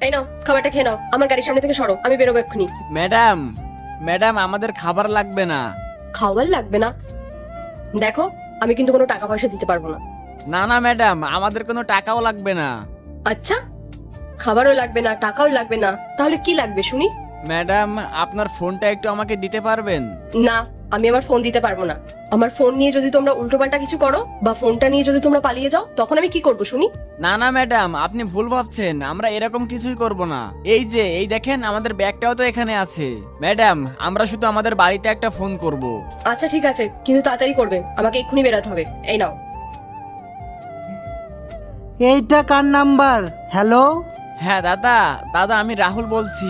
এই নাও খাবারটা খেয়ে নাও, আমার গাড়ির সামনে থেকে সরো, আমি বেরোবো এক্ষুনি। ম্যাডাম, ম্যাডাম আমাদের খাবার লাগবে না। খাওয়ার লাগবে না? দেখো, আমি কিন্তু কোনো টাকা পয়সা দিতে পারবো না। না না ম্যাডাম, আমাদের কোনো টাকাও লাগবে না। আচ্ছা, খাবারও লাগবে না, টাকাও লাগবে না, তাহলে কি লাগবে শুনি? ম্যাডাম, আপনার ফোনটা একটু আমাকে দিতে পারবেন? না, আমি আমার ফোন দিতে পারবো না। আমার ফোন নিয়ে যদি তোমরা উল্টোপাল্টা কিছু করো বা ফোনটা নিয়ে যদি তোমরা পালিয়ে যাও, তখন আমি কি করবো শুনি? না না ম্যাডাম, আপনি ভুল ভাবছেন, আমরা এরকম কিছুই করব না। এই যে এই দেখেন, আমাদের ব্যাগটাও তো এখানে আছে। ম্যাডাম, আমরা শুধু আমাদের বাড়িতে একটা ফোন করব। আচ্ছা ঠিক আছে, কিন্তু তাড়াতাড়ি করবে, আমাকে এক্ষুনি বেরাতে হবে। এই নাও। এইটা কার নাম্বার? হ্যালো, হ্যাঁ দাদা, দাদা আমি রাহুল বলছি।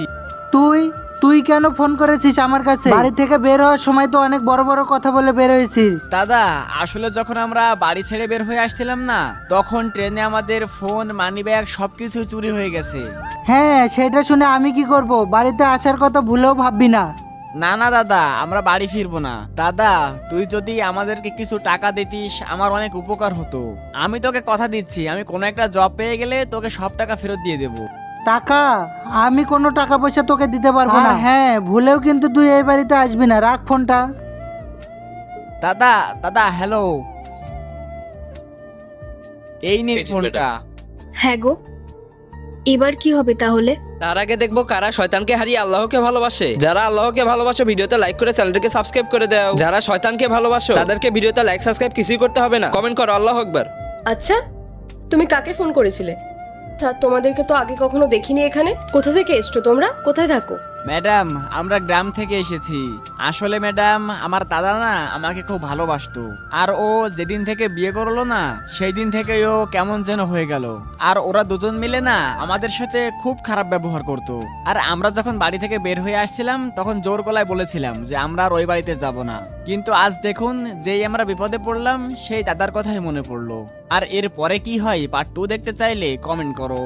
তুই তুই কেন ফোন করেছিস আমার কাছে? বাড়ি থেকে বের হওয়ার সময় তো অনেক বড় বড় কথা বলে বের হয়েছিস। দাদা, আসলে যখন আমরা বাড়ি ছেড়ে বের হয়ে আসছিলাম না, তখন ট্রেনে আমাদের ফোন, মানিব্যাগ সবকিছু চুরি হয়ে গেছে। হ্যাঁ, সেটা শুনে আমি কি করব? বাড়িতে আসার কথা ভুলেও ভাববি না। না না দাদা, আমরা বাড়ি ফিরবো না। দাদা, তুই যদি আমাদেরকে কিছু টাকা দিতিস আমার অনেক উপকার হতো। আমি তোকে কথা দিচ্ছি, আমি কোনো একটা জব পেয়ে গেলে তোকে সব টাকা ফেরত দিয়ে দেবো। টাকা? আমি কোনো টাকা পয়সা তোকে দিতে পারবো না। হ্যাঁ, ভুলেও কিন্তু তুই এই বাড়িতে আসবি না। রাখ ফোনটা। দাদা, দাদা হ্যালো, এই নিন এই যে ফোনটা। হ্যাঁ গো, এবার কি হবে তাহলে? তার আগে দেখবো কারা শয়তানকে হারিয়ে আল্লাহকে ভালোবাসে। যারা আল্লাহকে ভালোবাসো ভিডিওতে লাইক করে চ্যানেলটিকে সাবস্ক্রাইব করে দাও। যারা শয়তানকে ভালোবাসো তাদেরকে ভিডিওতে লাইক সাবস্ক্রাইব কিছুই করতে হবে না, কমেন্ট করো আল্লাহু আকবার। আচ্ছা, তুমি কাকে ফোন করেছিলে? আচ্ছা, তোমাদেরকে তো আগে কখনো দেখিনি এখানে। কোথা থেকে এসছো তোমরা? কোথায় থাকো? ম্যাডাম, আমরা গ্রাম থেকে এসেছি। আসলে ম্যাডাম, আমার দাদা না আমাকে খুব ভালোবাসতো, আর ও যেদিন থেকে বিয়ে করলো না, সেই দিন থেকে ও কেমন যেন হয়ে গেল। আর ওরা দুজন মিলে না আমাদের সাথে খুব খারাপ ব্যবহার করত। আর আমরা যখন বাড়ি থেকে বের হয়ে আসছিলাম, তখন জোর গলায় বলেছিলাম যে আমরা আর ওই বাড়িতে যাব না। কিন্তু আজ দেখুন, যেই আমরা বিপদে পড়লাম, সেই দাদার কথাই মনে পড়লো। আর এর পরে কি হয় পার্ট 2 দেখতে চাইলে কমেন্ট করো।